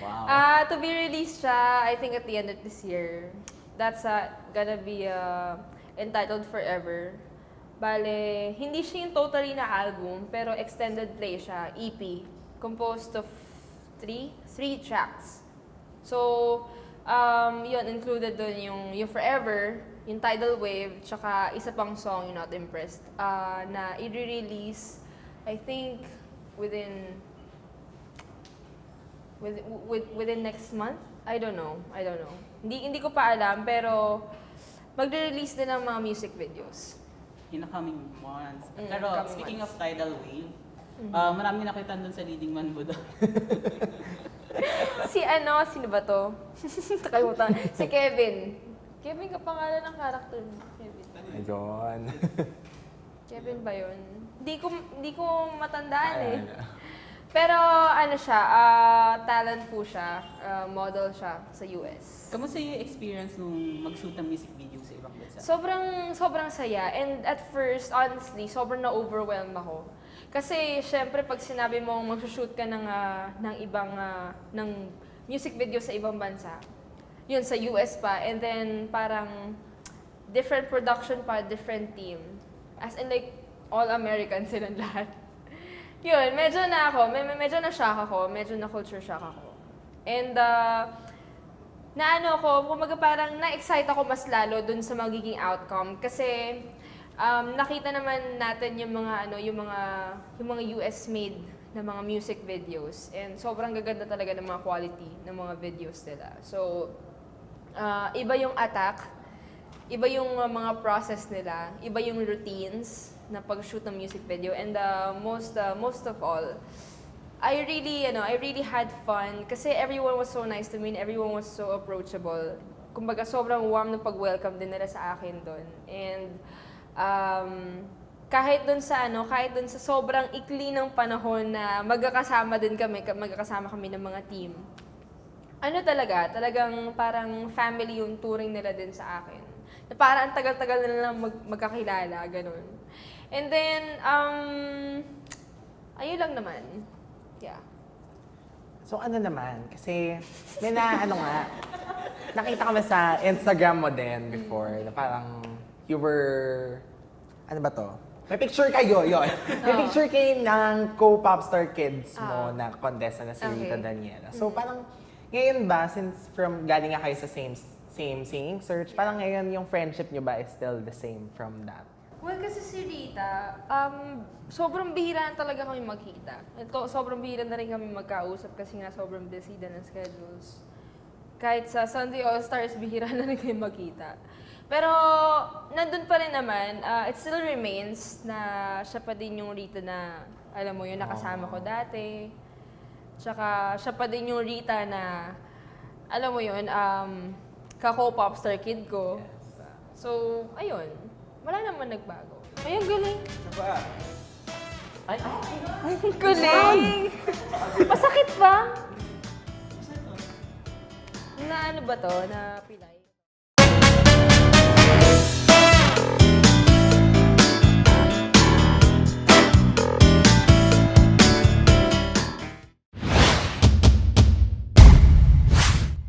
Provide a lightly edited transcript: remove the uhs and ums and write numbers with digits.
Wow. To be released siya, I think at the end of this year. That's gonna be entitled Forever. Bale, hindi siya yung totally na album, pero extended play siya, EP. Composed of three tracks. So, yun, included dun yung Forever, yung Tidal Wave, tsaka isa pang song, You're Not Impressed, na i-release, I think, within next month. I don't know. Hindi ko pa alam, pero magre-release din ng mga music videos. In the coming months. Pero coming speaking months. of Tidal Wave, marami nakita doon sa leading man mo doon. Sino ba to? Nakalimutan. Si Kevin. Kevin ka pangalan ng character mo. Kevin. Ayun. Kevin ba yun? Hindi ko matandaan eh. Pero siya, talent po siya, model siya sa US. Kamusta yung experience nung mag-shoot ng music video sa ibang bansa? Sobrang saya. And at first, honestly, sobrang na-overwhelm ako. Kasi, syempre, pag sinabi mong mag-shoot ka ng ibang, ng music video sa ibang bansa, yun, sa US pa, and then parang different production pa, different team. As in like, all American silang lahat. Yun, medyo na-shock ako, medyo na-culture shock ako. And, kumbaga parang na-excite ako mas lalo dun sa magiging outcome. Kasi, nakita naman natin yung mga US-made na mga music videos. And sobrang gaganda talaga ng mga quality ng mga videos nila. So, iba yung attack, iba yung mga process nila, iba yung routines na pag-shoot ng music video, and most of all, I really had fun kasi everyone was so nice to me and everyone was so approachable. Kumbaga sobrang warm ng pag-welcome din nila sa akin doon. And kahit doon sa sobrang ikli ng panahon na magkakasama kami ng mga team. Talagang parang family yung touring nila din sa akin. Na parang ang tagal-tagal na lang magkakilala, ganun. And then, ayun lang naman. Yeah. So naman, kasi may nakita kami sa Instagram mo din before, na parang you were, may picture kayo, yun. May picture kayo ng co-popstar kids mo na contestant na si Rita Daniela. So parang, ngayon ba, since galing nga kayo sa same singing search, parang ngayon yung friendship nyo ba is still the same from that? Well, kasi si Rita, sobrang bihira na talaga kami magkita. Sobrang bihira na rin kami magkausap kasi nga sobrang busy din ang schedules. Kahit sa Sunday All-Stars, bihira na rin kami magkita. Pero, nandun pa rin naman, it still remains na siya pa din yung Rita na, alam mo yun, nakasama ko dati. Tsaka, siya pa din yung Rita na, alam mo yun, kako-popstar kid ko. So, ayun. Wala naman nagbago. Ay, ang galing. Ay, Ang galing! Masakit ba? Na ano ba to? Na pilay?